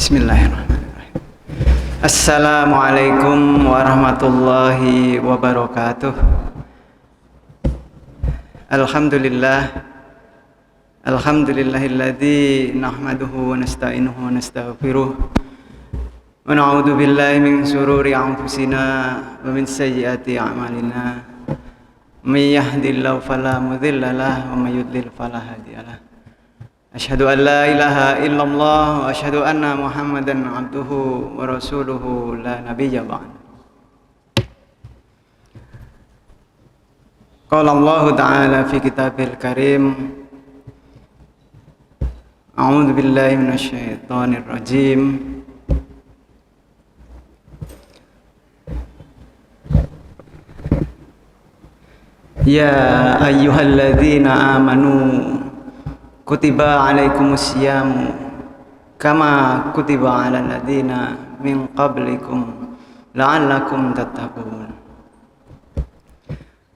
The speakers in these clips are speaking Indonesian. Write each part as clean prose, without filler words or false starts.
Bismillahirrahmanirrahim. Assalamualaikum warahmatullahi wabarakatuh. Alhamdulillahilladzi nahmaduhu wa nasta'inuhu wa nastaghfiruh wa na'udzu billahi min shururi anfusina wa min sayyiati a'malina. May yahdihillahu fala mudilla lahu wa may yudlil fala hadiya lahu. Asyhadu an la ilaha illallah wa asyhadu anna Muhammadan abduhu wa rasuluhu la nabiyya ba'd. Qala Allah ta'ala fi kitabil karim. A'udzu billahi minasyaitonir rajim. Ya ayyuhalladzina amanu kutiba alaikumusyamu kama kutiba alal ladzina min qablikum la'allakum tattaqun.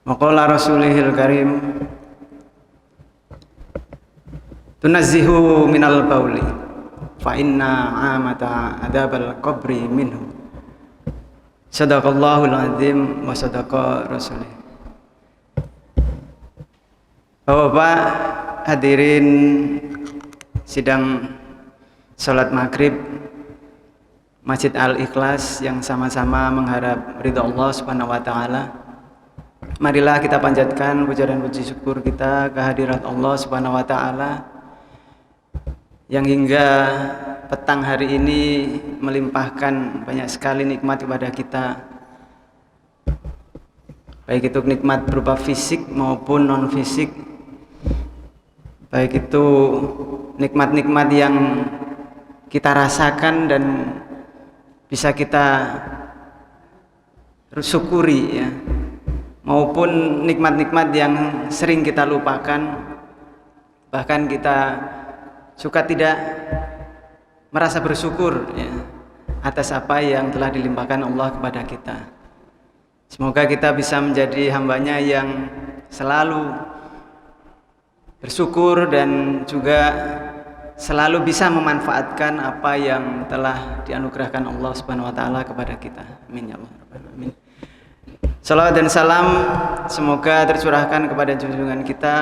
Wa qala rasulihil karim tunazzihu minal bauli fa inna amata adzabal qabri minhu. Sadaqallahul azim wa sadaqa rasulih. Bapak hadirin sidang salat maghrib Masjid Al-Ikhlas yang sama-sama mengharap ridha Allah Subhanahu wa taala. Marilah kita panjatkan puja dan puji syukur kita kehadirat Allah Subhanahu wa taala yang hingga petang hari ini melimpahkan banyak sekali nikmat kepada kita, baik itu nikmat berupa fisik maupun non fisik, baik itu nikmat-nikmat yang kita rasakan dan bisa kita syukuri ya, maupun nikmat-nikmat yang sering kita lupakan, bahkan kita suka tidak merasa bersyukur ya, atas apa yang telah dilimpahkan Allah kepada kita. Semoga kita bisa menjadi hambanya yang selalu bersyukur dan juga selalu bisa memanfaatkan apa yang telah dianugerahkan Allah Subhanahu wa taala kepada kita. Amin ya Allah. Amin. Salawat dan salam semoga tercurahkan kepada junjungan kita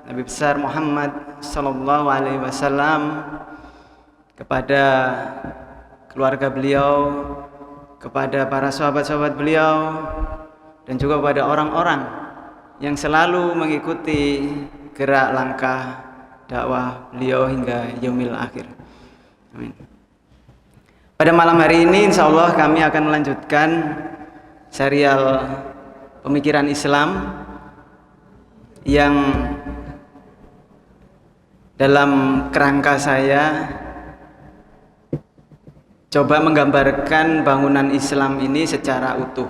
Nabi besar Muhammad sallallahu alaihi wasallam, kepada keluarga beliau, kepada para sahabat-sahabat beliau, dan juga kepada orang-orang yang selalu mengikuti gerak langkah dakwah beliau hingga yaumil akhir. Amin. Pada malam hari ini insyaallah kami akan melanjutkan serial pemikiran Islam yang dalam kerangka saya coba menggambarkan bangunan Islam ini secara utuh.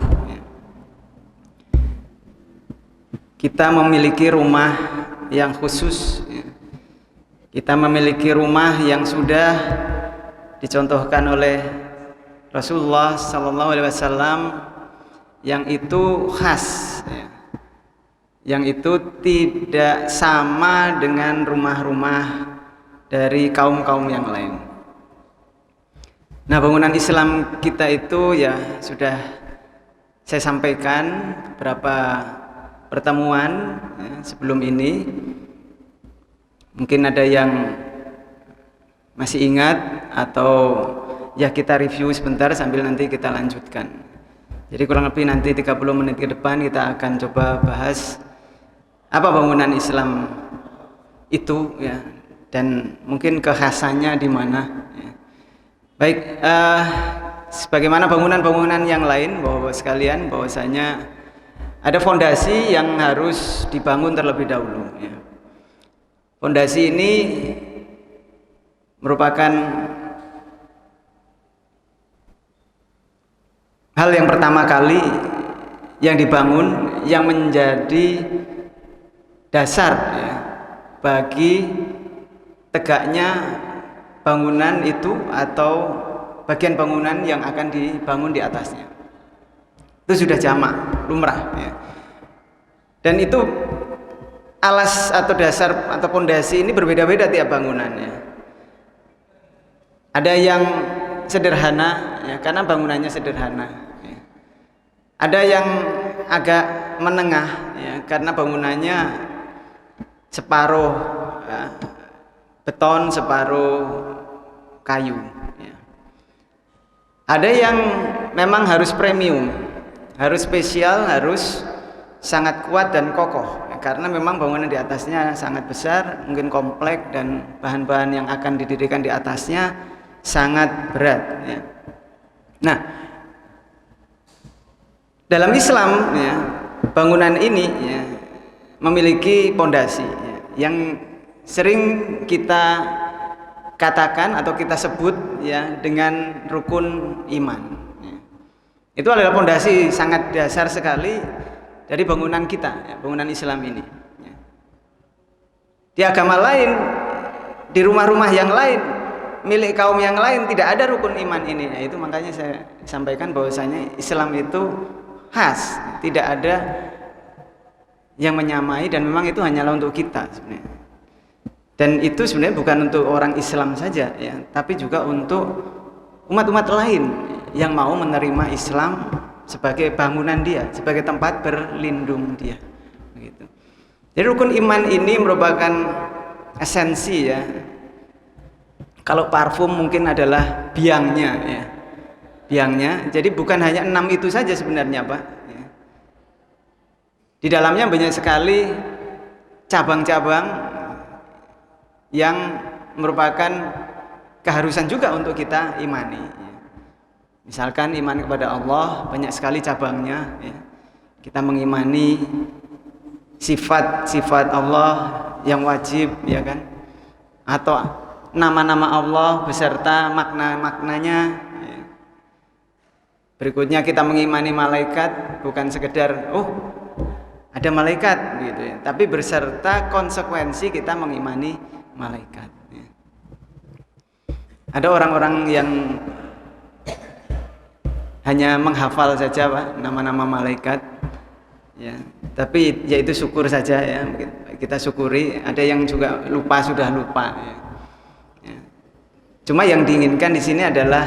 Kita memiliki rumah yang khusus, kita memiliki rumah yang sudah dicontohkan oleh Rasulullah sallallahu alaihi wasallam, yang itu khas, yang itu tidak sama dengan rumah-rumah dari kaum-kaum yang lain. Nah, bangunan Islam kita itu ya sudah saya sampaikan beberapa pertemuan ya, sebelum ini. Mungkin ada yang masih ingat atau ya kita review sebentar sambil nanti kita lanjutkan. Jadi kurang lebih nanti 30 menit ke depan kita akan coba bahas apa bangunan Islam itu ya, dan mungkin kekhasannya di mana ya. Baik, sebagaimana bangunan-bangunan yang lain Bapak-bapak sekalian, bahwasanya ada fondasi yang harus dibangun terlebih dahulu ya. Fondasi ini merupakan hal yang pertama kali yang dibangun, yang menjadi dasar ya, bagi tegaknya bangunan itu atau bagian bangunan yang akan dibangun di atasnya. Itu sudah jamak, lumrah ya. Dan itu alas atau dasar atau pondasi ini berbeda-beda tiap bangunannya. Ada yang sederhana ya, karena bangunannya sederhana ya. Ada yang agak menengah ya, karena bangunannya separuh ya, beton, separuh kayu ya. Ada yang memang harus premium, harus spesial, harus sangat kuat dan kokoh ya, karena memang bangunan di atasnya sangat besar, mungkin kompleks, dan bahan-bahan yang akan didirikan di atasnya sangat berat ya. Nah, dalam Islam ya, bangunan ini ya, memiliki pondasi ya, yang sering kita katakan atau kita sebut ya dengan rukun iman ya. Itu adalah pondasi sangat dasar sekali dari bangunan kita ya, bangunan Islam ini ya. Di agama lain, di rumah-rumah yang lain, milik kaum yang lain tidak ada rukun iman ini ya. Itu makanya saya sampaikan bahwasanya Islam itu khas, tidak ada yang menyamai, dan memang itu hanyalah untuk kita sebenarnya. Dan itu sebenarnya bukan untuk orang Islam saja ya, tapi juga untuk umat-umat lain yang mau menerima Islam sebagai bangunan dia, sebagai tempat berlindung dia begitu. Jadi rukun iman ini merupakan esensi ya. Kalau parfum mungkin adalah biangnya ya, biangnya. Jadi bukan hanya 6 itu saja sebenarnya Pak ya. Di dalamnya banyak sekali cabang-cabang yang merupakan keharusan juga untuk kita imani ya. Misalkan iman kepada Allah, banyak sekali cabangnya ya. Kita mengimani sifat-sifat Allah yang wajib ya kan, atau nama-nama Allah beserta makna-maknanya ya. Berikutnya kita mengimani malaikat, bukan sekedar ada malaikat gitu ya, tapi beserta konsekuensi kita mengimani malaikat ya. Ada orang-orang yang hanya menghafal saja Pak nama-nama malaikat ya, tapi ya itu syukur saja ya, kita syukuri. Ada yang juga lupa, sudah lupa ya. Ya. Cuma yang diinginkan di sini adalah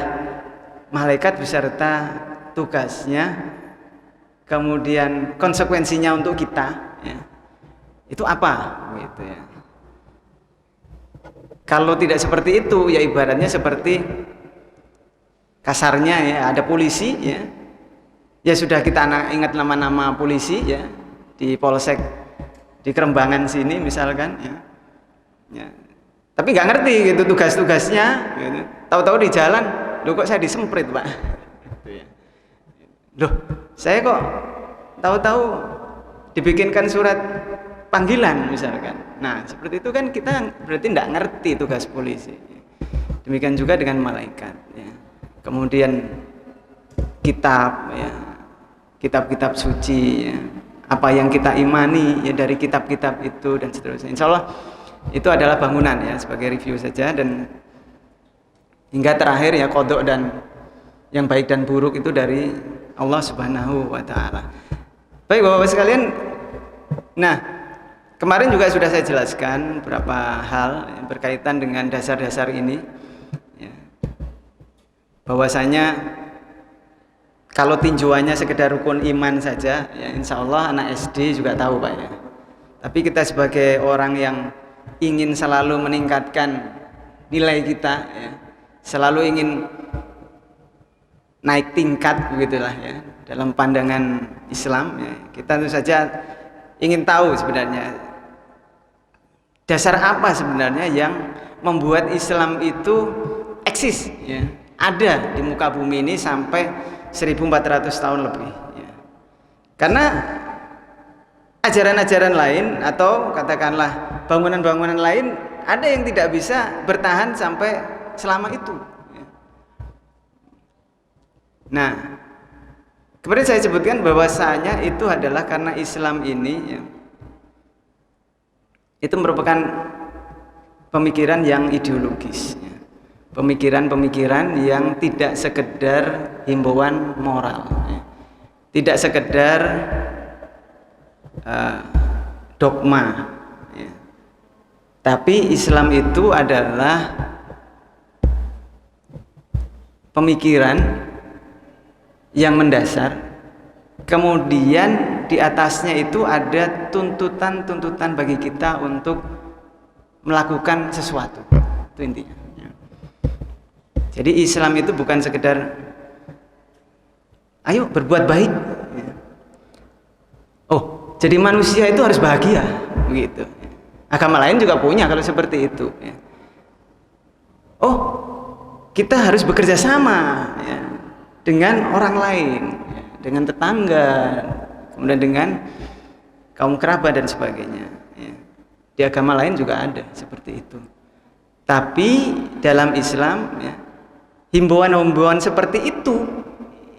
malaikat beserta tugasnya, kemudian konsekuensinya untuk kita ya, itu apa gitu ya. Kalau tidak seperti itu ya ibaratnya seperti kasarnya ya, ada polisi ya, ya sudah kita ingat nama-nama polisi ya di polsek di Kerembangan sini misalkan ya, ya. Tapi nggak ngerti gitu tugas-tugasnya gitu. Tahu-tahu di jalan, loh kok saya disemprit Pak gitu ya. Loh saya kok tahu-tahu dibikinkan surat panggilan misalkan. Nah seperti itu kan kita berarti tidak ngerti tugas polisi. Demikian juga dengan malaikat ya. Kemudian kitab ya, kitab-kitab suci ya, apa yang kita imani ya dari kitab-kitab itu dan seterusnya. Insya Allah itu adalah bangunan ya, sebagai review saja. Dan hingga terakhir ya, qadha dan yang baik dan buruk itu dari Allah Subhanahu wa Ta'ala. Baik Bapak-Bapak sekalian, nah kemarin juga sudah saya jelaskan beberapa hal yang berkaitan dengan dasar-dasar ini ya. Bahwasanya kalau tinjauannya sekedar rukun iman saja ya, insya Allah anak SD juga tahu Pak ya. Tapi kita sebagai orang yang ingin selalu meningkatkan nilai kita ya, selalu ingin naik tingkat begitulah ya dalam pandangan Islam ya, kita tentu saja ingin tahu sebenarnya dasar apa sebenarnya yang membuat Islam itu eksis ya, ada di muka bumi ini sampai 1400 tahun lebih ya. Karena ajaran-ajaran lain atau katakanlah bangunan-bangunan lain ada yang tidak bisa bertahan sampai selama itu ya. Nah kemarin saya sebutkan bahwasanya itu adalah karena Islam ini ya, itu merupakan pemikiran yang ideologis ya. Pemikiran-pemikiran yang tidak sekedar himbauan moral ya. Tidak sekedar dogma ya. Tapi Islam itu adalah pemikiran yang mendasar, kemudian di atasnya itu ada tuntutan-tuntutan bagi kita untuk melakukan sesuatu. Itu intinya. Jadi Islam itu bukan sekedar ayo berbuat baik. Oh, jadi manusia itu harus bahagia, begitu. Agama lain juga punya kalau seperti itu. Oh, kita harus bekerja sama dengan orang lain, dengan tetangga, kemudian dengan kaum kerabat dan sebagainya. Di agama lain juga ada seperti itu. Tapi dalam Islam, himbauan-himbauan seperti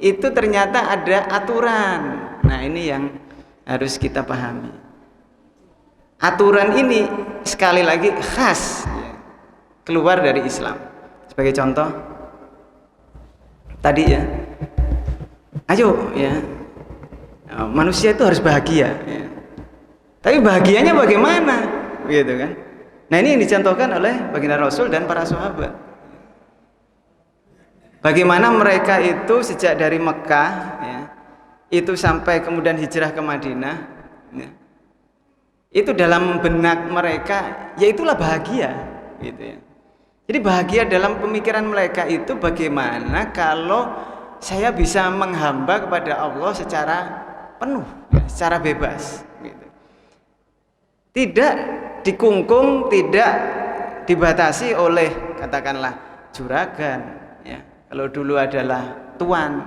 itu ternyata ada aturan. Nah, ini yang harus kita pahami. Aturan ini sekali lagi khas keluar dari Islam. Sebagai contoh tadi ayo manusia itu harus bahagia. Tapi bahagianya bagaimana? Gitu kan? Nah, ini yang dicontohkan oleh baginda Rasul dan para sahabat. Bagaimana mereka itu sejak dari Mekah itu sampai kemudian hijrah ke Madinah, itu dalam benak mereka yaitulah bahagia, gitu ya. Jadi bahagia dalam pemikiran mereka itu bagaimana kalau saya bisa menghamba kepada Allah secara penuh, secara bebas, gitu. Tidak dikungkung, tidak dibatasi oleh katakanlah juragan. Kalau dulu adalah tuan,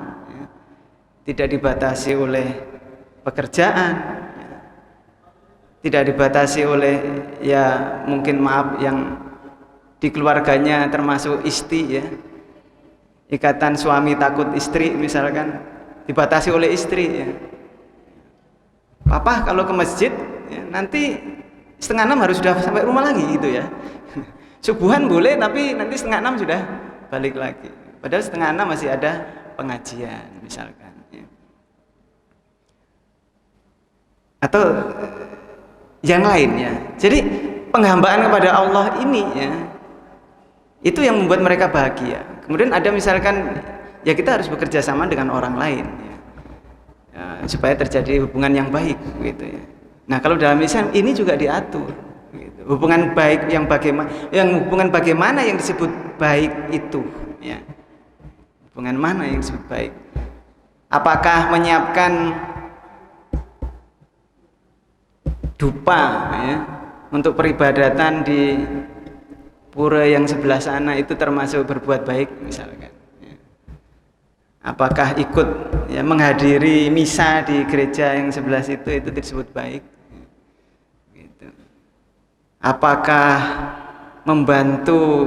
tidak dibatasi oleh pekerjaan, tidak dibatasi oleh mungkin maaf yang di keluarganya termasuk istri, ikatan suami takut istri misalkan dibatasi oleh istri. Papa kalau ke masjid nanti 5:30 harus sudah sampai rumah lagi gitu ya. Subuhan boleh tapi nanti 5:30 sudah balik lagi. Padahal 5:30 masih ada pengajian misalkan. Atau yang lainnya. Jadi penghambaan kepada Allah ini itu yang membuat mereka bahagia. Kemudian ada misalkan kita harus bekerja sama dengan orang lain supaya terjadi hubungan yang baik gitu ya. Nah, kalau dalam Islam ini juga diatur gitu. Hubungan baik hubungan bagaimana yang disebut baik itu ya. Hubungan mana yang disebut baik? Apakah menyiapkan dupa untuk peribadatan di pura yang sebelah sana itu termasuk berbuat baik misalkan? Apakah ikut menghadiri misa di gereja yang sebelah situ itu disebut baik? Gitu. Apakah membantu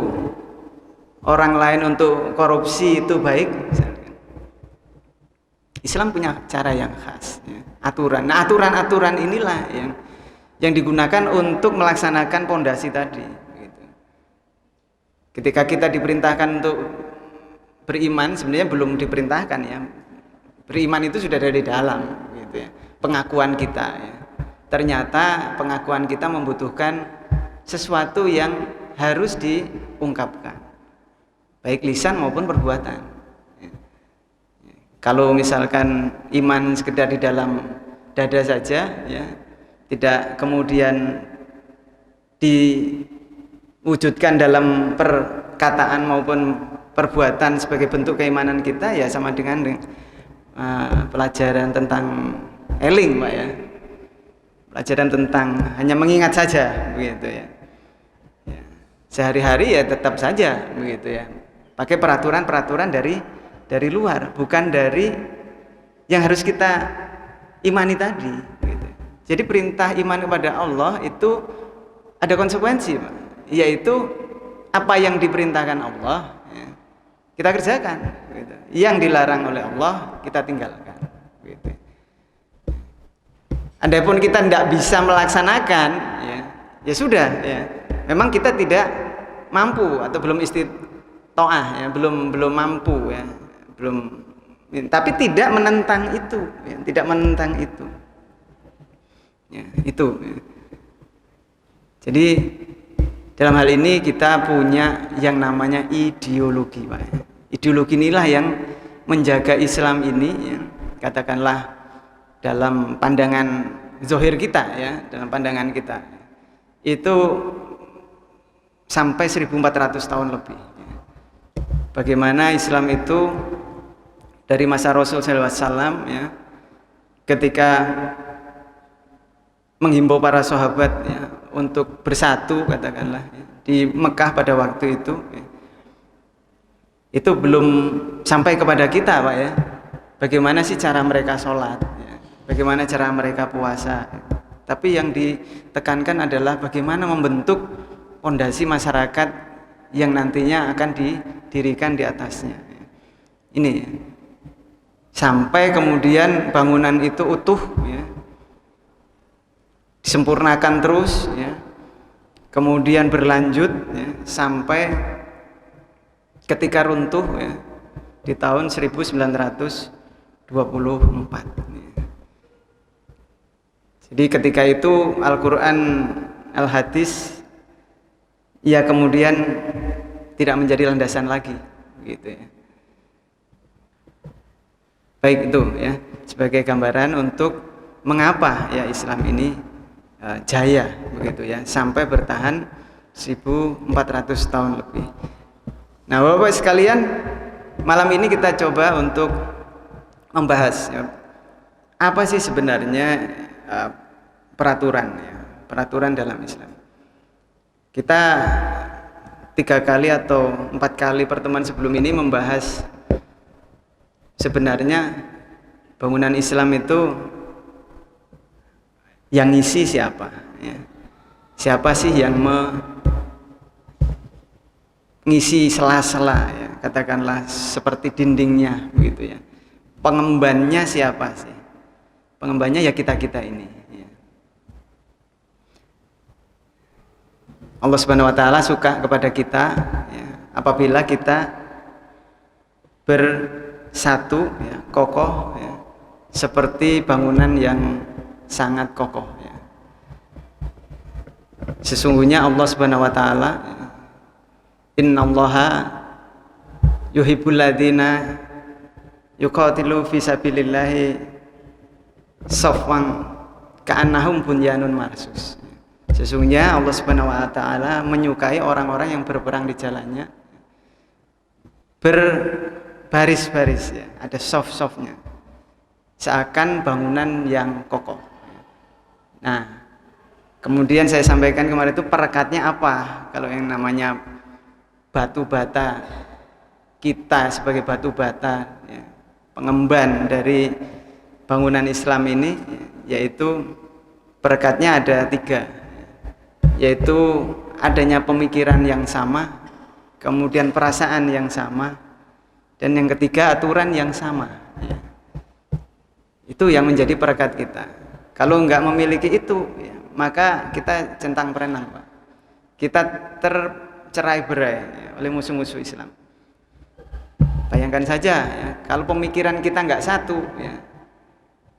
orang lain untuk korupsi itu baik? Misalkan. Islam punya cara yang khas, aturan. Nah, aturan-aturan inilah yang digunakan untuk melaksanakan pondasi tadi. Gitu. Ketika kita diperintahkan untuk beriman, sebenarnya belum diperintahkan Beriman itu sudah dari dalam, gitu ya. Pengakuan kita. Ternyata pengakuan kita membutuhkan sesuatu yang harus diungkapkan, baik lisan maupun perbuatan. Kalau misalkan iman sekedar di dalam dada saja, tidak kemudian diwujudkan dalam perkataan maupun perbuatan sebagai bentuk keimanan kita, sama dengan pelajaran tentang eling, Pak ya. Pelajaran tentang hanya mengingat saja, begitu ya. Sehari-hari tetap saja, begitu ya. Pakai peraturan-peraturan dari luar, bukan dari yang harus kita imani tadi. Gitu. Jadi perintah iman kepada Allah itu ada konsekuensi, Pak. Yaitu apa yang diperintahkan Allah kita kerjakan, gitu. Yang dilarang oleh Allah kita tinggalkan, gitu. Andaipun kita tidak bisa melaksanakan, ya sudah, memang kita tidak mampu atau belum istitoah, belum mampu, belum. Tapi tidak menentang itu, tidak menentang itu, itu. Jadi dalam hal ini kita punya yang namanya ideologi, Pak. Ideologi inilah yang menjaga Islam ini, ya, katakanlah dalam pandangan zahir kita, ya, dalam pandangan kita itu sampai 1400 tahun lebih. Bagaimana Islam itu dari masa Rasul SAW, ya, ketika menghimbau para sahabat, ya, untuk bersatu, katakanlah, ya, di Mekah pada waktu itu, ya, itu belum sampai kepada kita, Pak, ya. Bagaimana sih cara mereka sholat, ya, bagaimana cara mereka puasa, ya. Tapi yang ditekankan adalah bagaimana membentuk fondasi masyarakat yang nantinya akan didirikan di atasnya. Ini, ya. Sampai kemudian bangunan itu utuh, ya, disempurnakan terus, ya, kemudian berlanjut, ya, sampai ketika runtuh, ya, di tahun 1924. Jadi ketika itu Al-Quran, Al-Hadis, ya, kemudian tidak menjadi landasan lagi, gitu, ya. Baik, itu, ya, sebagai gambaran untuk mengapa, ya, Islam ini jaya, begitu, ya, sampai bertahan 1400 tahun lebih. Nah, Bapak sekalian, malam ini kita coba untuk membahas, ya, apa sih sebenarnya peraturan, ya, peraturan dalam Islam. Kita 3 kali atau 4 kali pertemuan sebelum ini membahas sebenarnya bangunan Islam itu yang ngisi siapa, ya. Siapa sih yang mengisi sela-sela, ya, katakanlah seperti dindingnya, begitu, ya. Pengembannya siapa sih? Pengembannya ya kita-kita ini, ya. Allah Subhanahu wa taala suka kepada kita, ya, apabila kita bersatu, ya, kokoh, ya, seperti bangunan yang sangat kokoh, ya. Sesungguhnya Allah Subhanahu wa taala, ya, innallaha yuhibbul ladzina yuqatilu fi sabilillahi safwan ka'annahum bunyanun marsus. Sesungguhnya Allah Subhanahu wa taala menyukai orang-orang yang berperang di jalannya berbaris-baris, ya, ada saf-safnya, seakan bangunan yang kokoh. Nah, kemudian saya sampaikan kemarin itu perekatnya apa? Kalau yang namanya batu bata, kita sebagai batu bata, ya, pengemban dari bangunan Islam ini, yaitu perekatnya ada 3, yaitu adanya pemikiran yang sama, kemudian perasaan yang sama, dan yang ketiga aturan yang sama, ya. Itu yang menjadi perekat kita. Kalau enggak memiliki itu, ya, maka kita centang perenang, Pak. Kita tercerai-berai, ya, oleh musuh-musuh Islam. Bayangkan saja, ya, kalau pemikiran kita enggak satu, ya,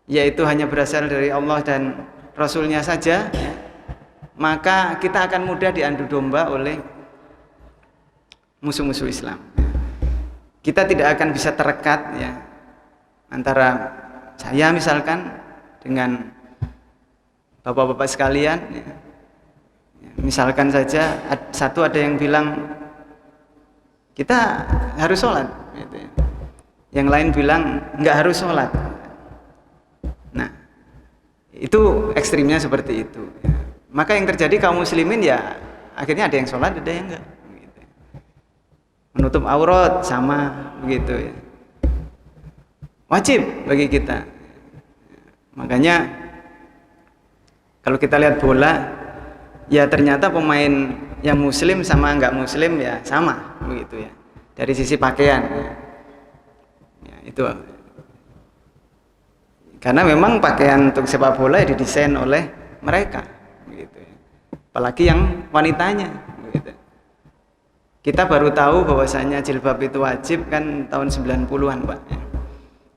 yaitu hanya berasal dari Allah dan Rasulnya saja, ya, maka kita akan mudah diadu domba oleh musuh-musuh Islam. Kita tidak akan bisa terekat, ya, antara saya misalkan dengan bapak-bapak sekalian, ya. Misalkan saja ada yang bilang kita harus sholat, gitu, ya. Yang lain bilang nggak harus sholat. Nah, itu ekstrimnya seperti itu, ya. Maka yang terjadi kaum muslimin, ya, akhirnya ada yang sholat, ada yang enggak, gitu. Menutup aurat sama, begitu, ya. Wajib bagi kita. Makanya kalau kita lihat bola, ya ternyata pemain yang muslim sama enggak muslim, ya sama, begitu, ya. Dari sisi pakaian, ya. Ya, itu. Karena memang pakaian untuk sepak bola didesain oleh mereka, begitu, ya. Apalagi yang wanitanya, begitu. Kita baru tahu bahwasanya jilbab itu wajib kan tahun 90-an, Pak, ya.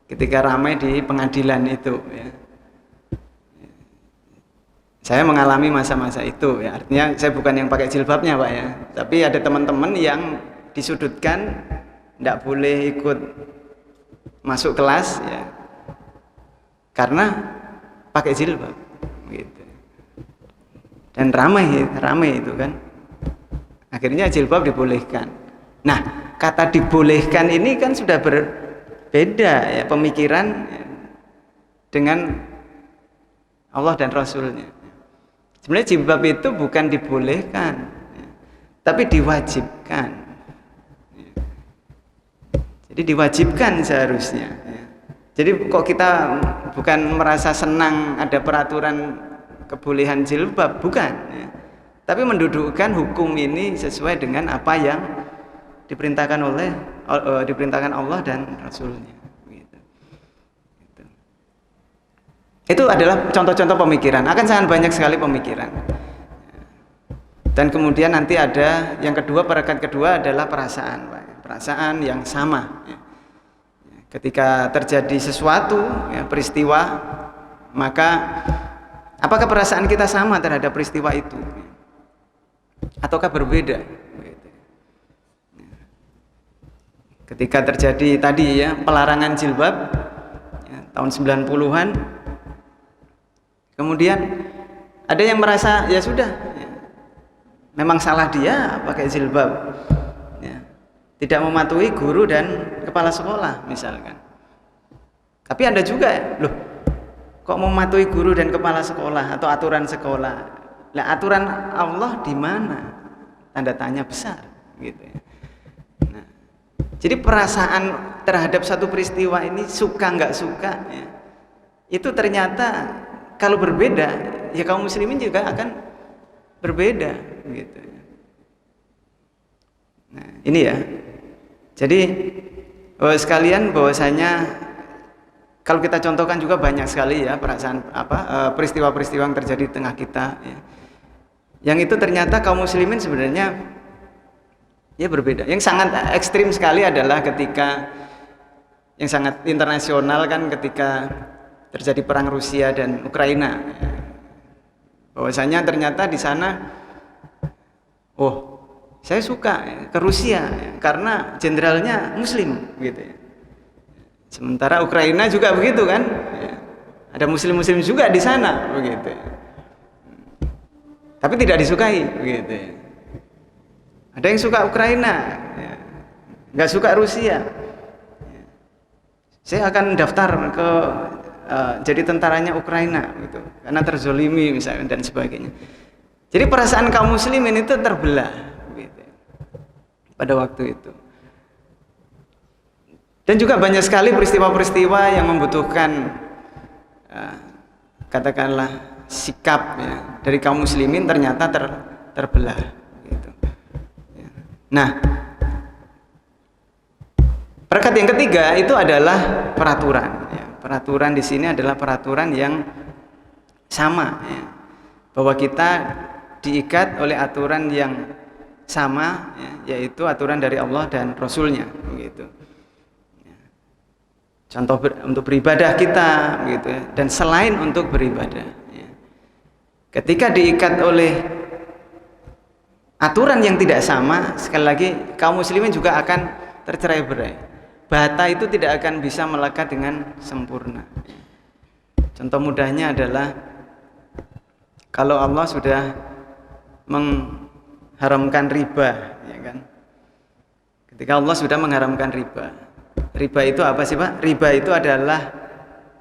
Ketika ramai di pengadilan itu, ya. Saya mengalami masa-masa itu, ya. Artinya saya bukan yang pakai jilbabnya, Pak, ya. Tapi ada teman-teman yang disudutkan tidak boleh ikut masuk kelas ya, karena pakai jilbab gitu. Dan ramai itu kan, akhirnya jilbab dibolehkan. Nah, kata dibolehkan ini kan sudah berbeda ya pemikiran dengan Allah dan Rasulnya. Sebenarnya jilbab itu bukan dibolehkan, tapi diwajibkan. Jadi diwajibkan seharusnya. Jadi kok kita bukan merasa senang ada peraturan kebolehan jilbab, bukan. Tapi mendudukkan hukum ini sesuai dengan apa yang diperintahkan Allah dan Rasulnya. Itu adalah contoh-contoh pemikiran. Akan sangat banyak sekali pemikiran. Dan kemudian nanti ada yang kedua, perekat kedua adalah perasaan, perasaan yang sama. Ketika terjadi sesuatu, ya, peristiwa, maka apakah perasaan kita sama terhadap peristiwa itu, ataukah berbeda? Ketika terjadi tadi ya pelarangan jilbab ya, tahun 90-an. Kemudian ada yang merasa ya sudah, ya, memang salah dia pakai jilbab, ya, tidak mematuhi guru dan kepala sekolah misalkan. Tapi ada juga, loh, kok mematuhi guru dan kepala sekolah atau aturan sekolah? Lah aturan Allah di mana? Tanda tanya besar, gitu. Ya. Nah, jadi perasaan terhadap satu peristiwa ini suka nggak suka, ya, itu ternyata kalau berbeda, ya kaum muslimin juga akan berbeda, gitu. Nah, ini ya. Jadi sekalian bahwasanya kalau kita contohkan juga banyak sekali ya perasaan peristiwa-peristiwa yang terjadi di tengah kita. Ya. Yang itu ternyata kaum muslimin sebenarnya ya berbeda. Yang sangat ekstrim sekali adalah ketika yang sangat internasional kan ketika terjadi perang Rusia dan Ukraina, bahwasanya ternyata di sana, oh saya suka ke Rusia karena jenderalnya Muslim, gitu. Sementara Ukraina juga begitu kan, ada Muslim-Muslim juga di sana, begitu. Tapi tidak disukai, begitu. Ada yang suka Ukraina, nggak suka Rusia. Saya akan daftar ke jadi tentaranya Ukraina gitu, karena terzolimi misalnya dan sebagainya. Jadi perasaan kaum muslimin itu terbelah gitu, pada waktu itu. Dan juga banyak sekali peristiwa-peristiwa yang membutuhkan katakanlah sikap ya, dari kaum muslimin ternyata terbelah gitu. Nah, perekat yang ketiga itu adalah peraturan ya. Peraturan di sini adalah peraturan yang sama, ya. Bahwa kita diikat oleh aturan yang sama, ya, yaitu aturan dari Allah dan Rasulnya, begitu. Ya. Contoh untuk beribadah kita, begitu, ya. Dan selain untuk beribadah, ya. Ketika diikat oleh aturan yang tidak sama, sekali lagi kaum muslimin juga akan tercerai-berai. Bata itu tidak akan bisa melekat dengan sempurna. Contoh mudahnya adalah kalau Allah sudah mengharamkan riba, ya kan? Ketika Allah sudah mengharamkan riba, riba itu apa sih, Pak? Riba itu adalah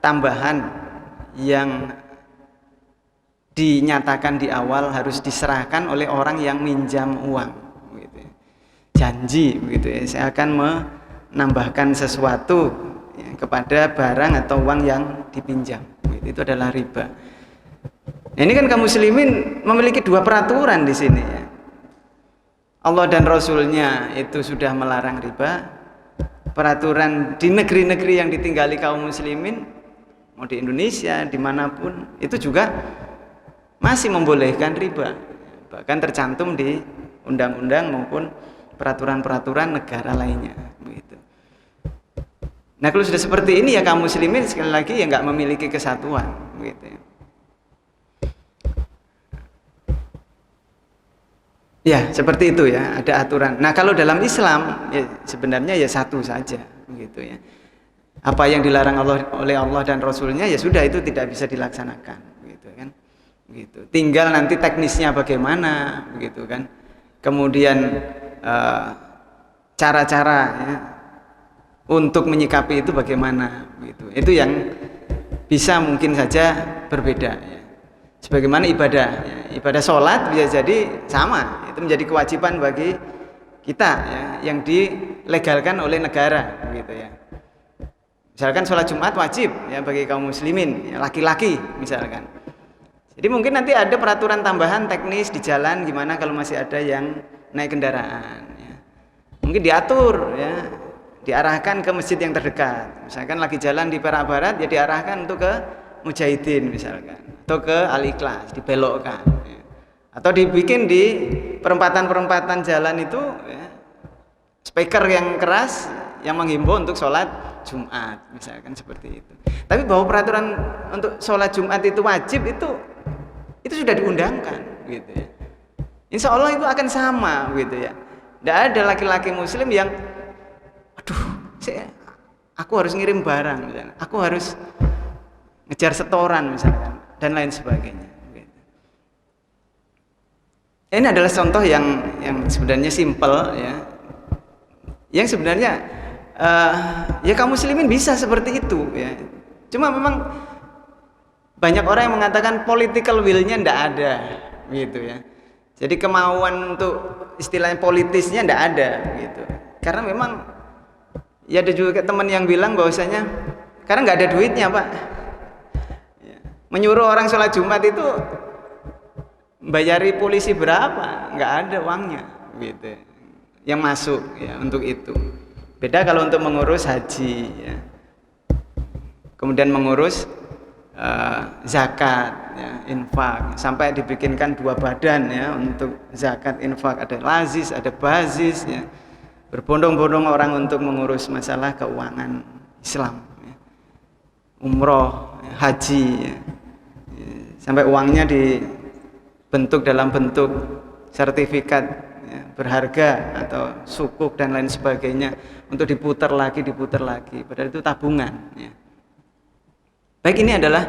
tambahan yang dinyatakan di awal harus diserahkan oleh orang yang minjam uang, begitu. Janji, begitu ya, saya akan menambahkan sesuatu ya, kepada barang atau uang yang dipinjam. Itu adalah riba. Nah, ini kan kaum muslimin memiliki dua peraturan di sini ya. Allah dan Rasulnya itu sudah melarang riba. Peraturan di negeri-negeri yang ditinggali kaum muslimin, mau di Indonesia, dimanapun, itu juga masih membolehkan riba. Bahkan tercantum di undang-undang maupun peraturan-peraturan negara lainnya. Begitu. Nah, kalau sudah seperti ini ya kaum muslimin sekali lagi ya nggak memiliki kesatuan, begitu. Ya, seperti itu ya, ada aturan. Nah, kalau dalam Islam ya sebenarnya ya satu saja gitu ya. Apa yang dilarang oleh Allah dan Rasulnya ya sudah, itu tidak bisa dilaksanakan gitu kan. Gitu. Tinggal nanti teknisnya bagaimana begitu kan. Kemudian cara-cara ya, untuk menyikapi itu bagaimana gitu. Itu yang bisa mungkin saja berbeda ya. Sebagaimana ibadah ya. Ibadah sholat bisa jadi sama, itu menjadi kewajiban bagi kita ya, yang dilegalkan oleh negara gitu ya. Misalkan sholat Jumat wajib ya bagi kaum muslimin ya, laki-laki misalkan. Jadi mungkin nanti ada peraturan tambahan teknis di jalan gimana kalau masih ada yang naik kendaraan ya. Mungkin diatur ya, diarahkan ke masjid yang terdekat. Misalkan lagi jalan di Perak Barat ya diarahkan untuk ke Mujahidin misalkan, atau ke Al-Ikhlas, dibelokkan ya. Atau dibikin di perempatan-perempatan jalan itu ya, speaker yang keras yang menghimbau untuk sholat Jumat misalkan, seperti itu. Tapi bahwa peraturan untuk sholat Jumat itu wajib, itu sudah diundangkan gitu ya. Insya Allah itu akan sama gitu ya. Tidak ada laki-laki muslim yang aduh aku harus ngirim barang misalkan, aku harus ngejar setoran misalkan, dan lain sebagainya gitu. Ini adalah contoh yang sebenarnya simpel ya, yang sebenarnya ya kaum muslimin bisa seperti itu ya. Cuma memang banyak orang yang mengatakan political will-nya tidak ada gitu ya. Jadi kemauan untuk istilahnya politisnya tidak ada gitu. Karena memang ya ada juga teman yang bilang bahwasanya karena nggak ada duitnya Pak. Menyuruh orang sholat Jumat itu bayari polisi berapa? Nggak ada uangnya gitu yang masuk ya untuk itu. Beda kalau untuk mengurus haji ya. Kemudian mengurus zakat ya, infak, sampai dibikinkan 2 badan ya untuk zakat infak, ada lazis, ada bazis ya. Berbondong-bondong orang untuk mengurus masalah keuangan Islam ya. Umroh, haji ya. Sampai uangnya dibentuk dalam bentuk sertifikat ya, berharga atau sukuk dan lain sebagainya untuk diputar lagi. Padahal itu tabungan ya. Baik, ini adalah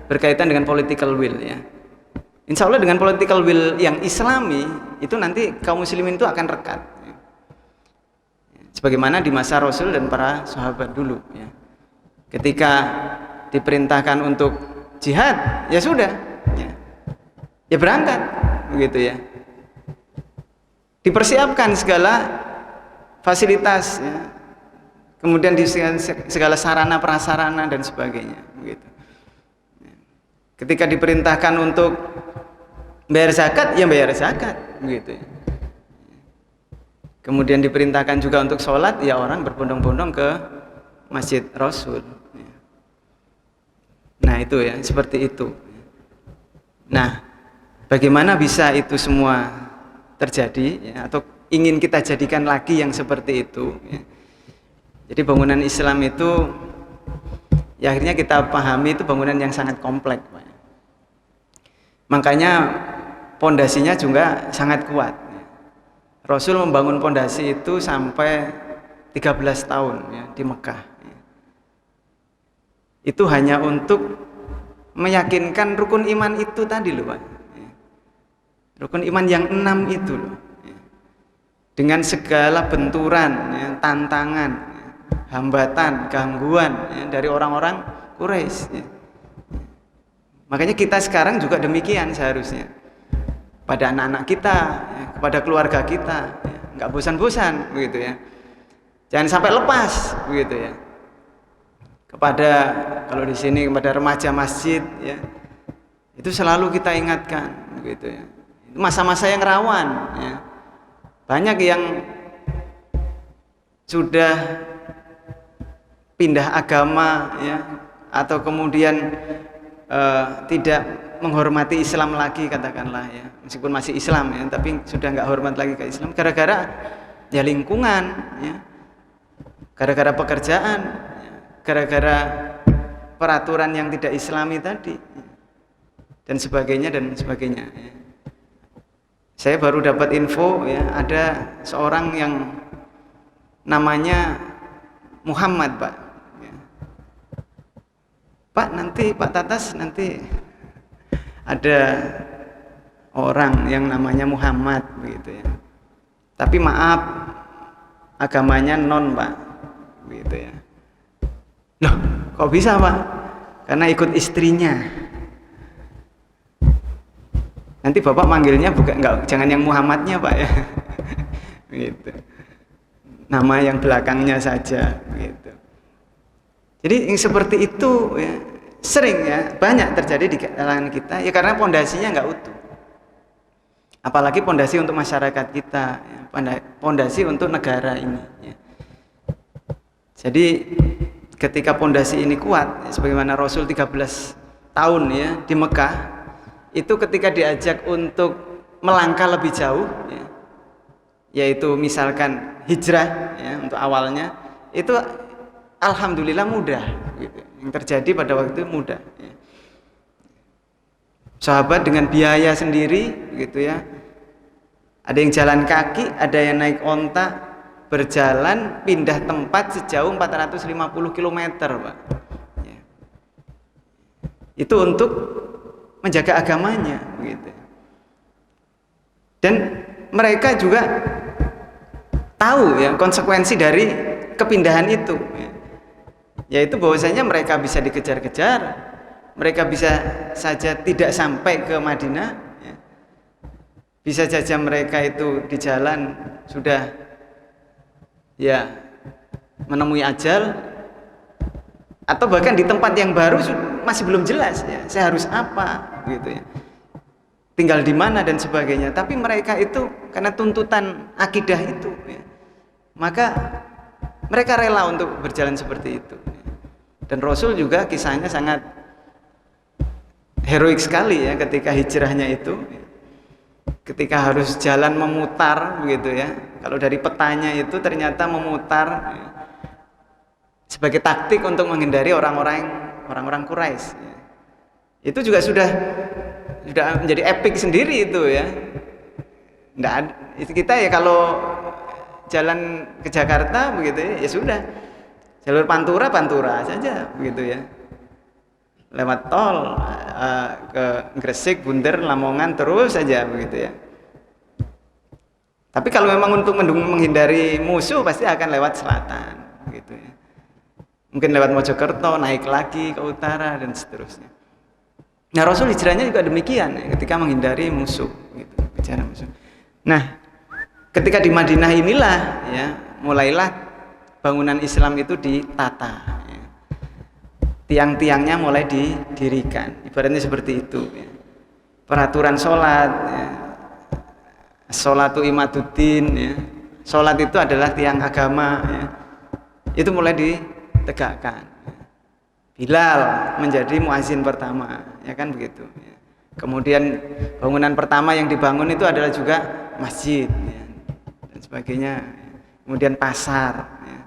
berkaitan dengan political will ya. Insya Allah dengan political will yang Islami itu nanti kaum muslimin itu akan rekat ya. Sebagaimana di masa Rasul dan para sahabat dulu ya. Ketika diperintahkan untuk jihad ya sudah ya berangkat begitu ya, dipersiapkan segala fasilitas ya. Kemudian di segala sarana prasarana dan sebagainya begitu. Ketika diperintahkan untuk bayar zakat ya bayar zakat begitu ya. Kemudian diperintahkan juga untuk sholat ya orang berbondong-bondong ke Masjid Rasul. Nah itu ya, seperti itu. Nah, bagaimana bisa itu semua terjadi ya, atau ingin kita jadikan lagi yang seperti itu ya. Jadi bangunan Islam itu ya akhirnya kita pahami itu bangunan yang sangat kompleks Pak. Makanya pondasinya juga sangat kuat ya. Rasul membangun pondasi itu sampai 13 tahun ya, di Mekah ya. Itu hanya untuk meyakinkan rukun iman itu tadi loh Pak ya. Rukun iman yang 6 itu loh ya. Dengan segala benturan ya, tantangan ya, hambatan, gangguan ya, dari orang-orang Quraisy ya. Makanya kita sekarang juga demikian seharusnya pada anak-anak kita ya, kepada keluarga kita ya. Nggak bosan-bosan begitu ya, jangan sampai lepas begitu ya. Kepada kalau di sini kepada remaja masjid ya, itu selalu kita ingatkan begitu ya. Itu masa-masa yang rawan ya. Banyak yang sudah pindah agama ya, atau kemudian tidak menghormati Islam lagi katakanlah ya, meskipun masih Islam ya, tapi sudah nggak hormat lagi ke Islam gara-gara ya lingkungan ya, gara-gara pekerjaan ya, gara-gara peraturan yang tidak Islami tadi dan sebagainya ya. Saya baru dapat info ya, ada seorang yang namanya Muhammad, Pak. Ya. Pak, nanti Pak Tatas nanti ada orang yang namanya Muhammad begitu ya. Tapi maaf, agamanya non, Pak. Begitu ya. Loh, kok bisa, Pak? Karena ikut istrinya. Nanti Bapak manggilnya bukan jangan yang Muhammadnya, Pak ya. Gitu. Nama yang belakangnya saja gitu. Jadi yang seperti itu ya, sering ya, banyak terjadi di kalangan kita ya, karena pondasinya nggak utuh. Apalagi pondasi untuk masyarakat kita ya, pondasi untuk negara ini ya. Jadi ketika pondasi ini kuat ya, sebagaimana Rasul 13 tahun ya di Mekah, itu ketika diajak untuk melangkah lebih jauh ya, yaitu misalkan hijrah ya, untuk awalnya itu alhamdulillah mudah gitu. Yang terjadi pada waktu itu mudah ya. Sahabat dengan biaya sendiri gitu ya, ada yang jalan kaki, ada yang naik onta, berjalan pindah tempat sejauh 450 km, Pak ya. Itu untuk menjaga agamanya gitu. Dan mereka juga tahu ya konsekuensi dari kepindahan itu ya. Yaitu bahwasanya mereka bisa dikejar-kejar, mereka bisa saja tidak sampai ke Madinah ya. Bisa saja mereka itu di jalan sudah ya menemui ajal, atau bahkan di tempat yang baru masih belum jelas ya, saya harus apa gitu ya, tinggal di mana dan sebagainya. Tapi mereka itu karena tuntutan akidah itu ya, maka mereka rela untuk berjalan seperti itu. Dan Rasul juga kisahnya sangat heroik sekali ya, ketika hijrahnya itu, ketika harus jalan memutar begitu ya. Kalau dari petanya itu ternyata memutar ya, sebagai taktik untuk menghindari orang-orang Quraisy ya. Itu juga sudah menjadi epic sendiri itu ya. Nggak ada, itu kita ya kalau jalan ke Jakarta begitu ya, ya sudah jalur Pantura saja begitu ya, lewat tol ke Gresik, Bunder, Lamongan terus saja begitu ya. Tapi kalau memang untuk menghindari musuh pasti akan lewat selatan gitu ya, mungkin lewat Mojokerto, naik lagi ke utara dan seterusnya. Nah Rasul hijrahnya juga demikian ya, ketika menghindari musuh gitu, kejar musuh. Nah ketika di Madinah inilah ya mulailah bangunan Islam itu ditata ya. Tiang-tiangnya mulai didirikan, ibaratnya seperti itu ya. Peraturan sholat ya. Sholatu imaduddin ya. Sholat itu adalah tiang agama ya. Itu mulai ditegakkan ya. Bilal menjadi muazin pertama ya kan begitu ya. Kemudian bangunan pertama yang dibangun itu adalah juga masjid ya, dan sebagainya ya. Kemudian pasar ya.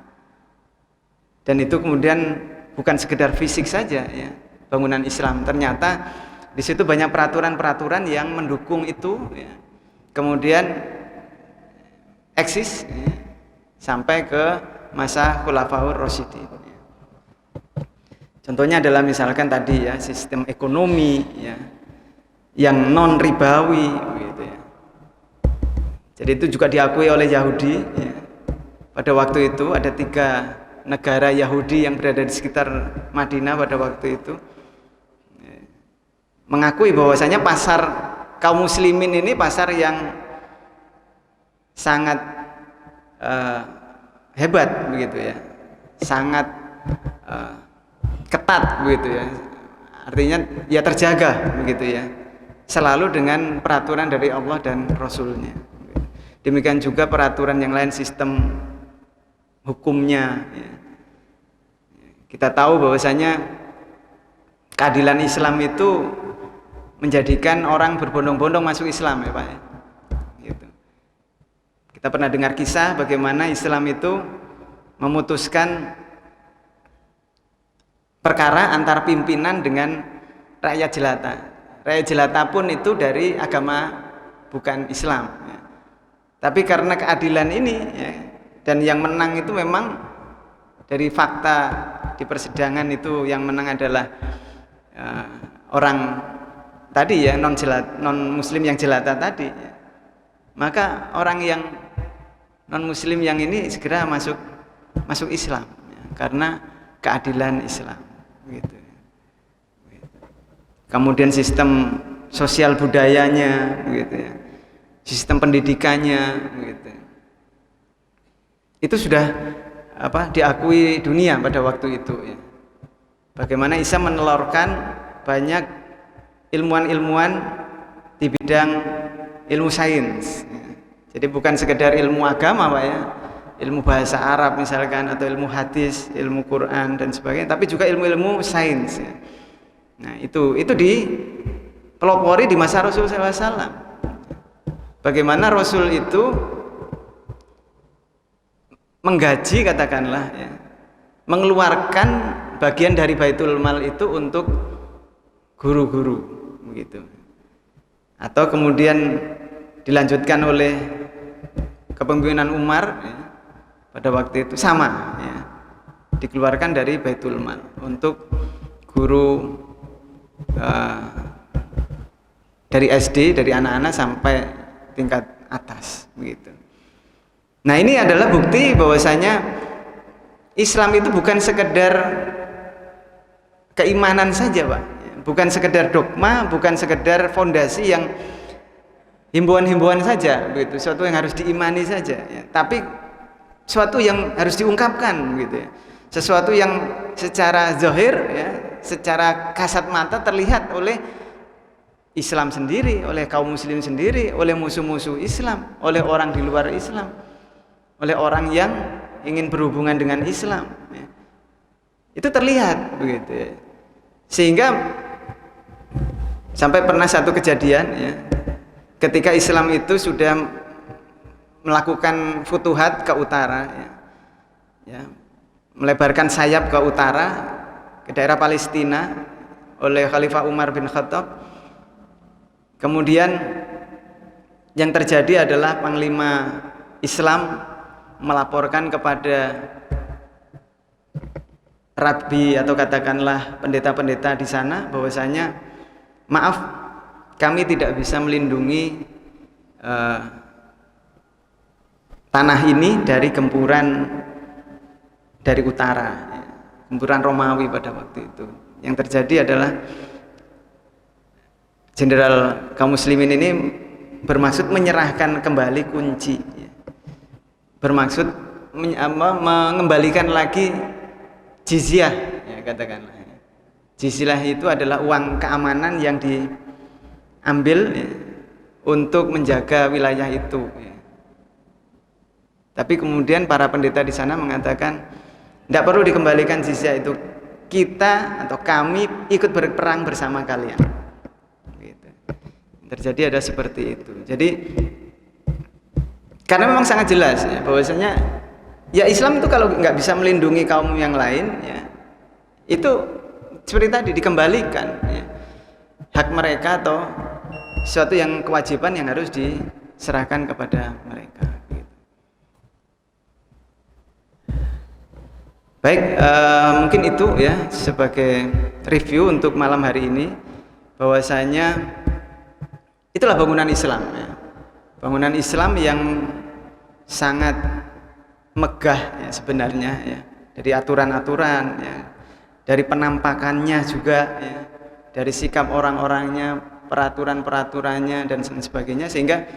Dan itu kemudian bukan sekedar fisik saja ya, bangunan Islam, ternyata di situ banyak peraturan-peraturan yang mendukung itu ya. Kemudian eksis ya, sampai ke masa Khulafaur Rasyidin ya. Contohnya adalah misalkan tadi ya, sistem ekonomi ya yang non ribawi gitu ya. Jadi itu juga diakui oleh Yahudi ya. Pada waktu itu ada 3 negara Yahudi yang berada di sekitar Madinah pada waktu itu mengakui bahwasanya pasar kaum muslimin ini pasar yang sangat hebat begitu ya, sangat ketat begitu ya, artinya ya terjaga begitu ya, selalu dengan peraturan dari Allah dan Rasulnya. Demikian juga peraturan yang lain, sistem hukumnya ya. Kita tahu bahwasanya keadilan Islam itu menjadikan orang berbondong-bondong masuk Islam ya Pak ya. Gitu. Kita pernah dengar kisah bagaimana Islam itu memutuskan perkara antar pimpinan dengan rakyat jelata. Rakyat jelata pun itu dari agama bukan Islam ya. Tapi karena keadilan ini ya, dan yang menang itu memang dari fakta di persidangan itu yang menang adalah orang tadi ya, non muslim yang jelata tadi ya. Maka orang yang non muslim yang ini segera masuk Islam ya, karena keadilan Islam gitu. Kemudian sistem sosial budayanya gitu ya, sistem pendidikannya gitu, itu sudah diakui dunia pada waktu itu ya. Bagaimana Isa menelurkan banyak ilmuwan-ilmuwan di bidang ilmu sains ya. Jadi bukan sekedar ilmu agama Pak ya, ilmu bahasa Arab misalkan, atau ilmu hadis, ilmu Quran dan sebagainya, tapi juga ilmu-ilmu sains ya. Nah itu dipelopori di masa Rasul SAW. Bagaimana Rasul itu menggaji katakanlah ya, mengeluarkan bagian dari Baitul Mal itu untuk guru-guru begitu, atau kemudian dilanjutkan oleh kepemimpinan Umar ya, pada waktu itu sama ya, dikeluarkan dari Baitul Mal untuk guru dari SD, dari anak-anak sampai tingkat atas begitu. Nah ini adalah bukti bahwasanya Islam itu bukan sekedar keimanan saja Pak, bukan sekedar dogma, bukan sekedar fondasi yang himbauan-himbauan saja begitu, suatu yang harus diimani saja ya. Tapi suatu yang harus diungkapkan gitu ya, sesuatu yang secara zahir ya, secara kasat mata terlihat oleh Islam sendiri, oleh kaum muslim sendiri, oleh musuh-musuh Islam, oleh orang di luar Islam, oleh orang yang ingin berhubungan dengan Islam ya. Itu terlihat begitu ya. Sehingga sampai pernah satu kejadian ya, ketika Islam itu sudah melakukan futuhat ke utara ya, melebarkan sayap ke utara, ke daerah Palestina oleh Khalifah Umar bin Khattab. Kemudian yang terjadi adalah Panglima Islam melaporkan kepada rabbi atau katakanlah pendeta-pendeta di sana bahwasanya maaf, kami tidak bisa melindungi tanah ini dari gempuran dari utara, gempuran Romawi pada waktu itu. Yang terjadi adalah jenderal kaum muslimin ini bermaksud menyerahkan kembali kunci, bermaksud mengembalikan lagi jizyah ya, katakanlah. Jizyah itu adalah uang keamanan yang diambil ya, untuk menjaga wilayah itu ya. Tapi kemudian para pendeta di sana mengatakan tidak perlu dikembalikan jizyah itu, kita atau kami ikut berperang bersama kalian gitu. Terjadi ada seperti itu. Jadi karena memang sangat jelas ya, bahwasanya ya Islam itu kalau nggak bisa melindungi kaum yang lain ya, itu seperti tadi dikembalikan ya, hak mereka atau sesuatu yang kewajiban yang harus diserahkan kepada mereka gitu. Baik, mungkin itu ya sebagai review untuk malam hari ini, bahwasanya itulah bangunan Islam ya. Bangunan Islam yang sangat megah ya sebenarnya ya, dari aturan-aturan ya, dari penampakannya juga ya, dari sikap orang-orangnya, peraturan-peraturannya dan sebagainya, sehingga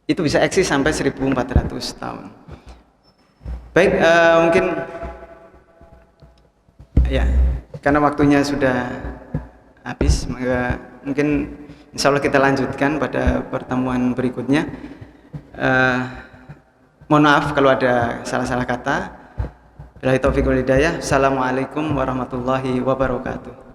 itu bisa eksis sampai 1400 tahun. Baik, mungkin ya karena waktunya sudah habis, maka mungkin insya Allah kita lanjutkan pada pertemuan berikutnya. Mohon maaf kalau ada salah-salah kata. Billahi taufiq wal hidayah. Assalamualaikum warahmatullahi wabarakatuh.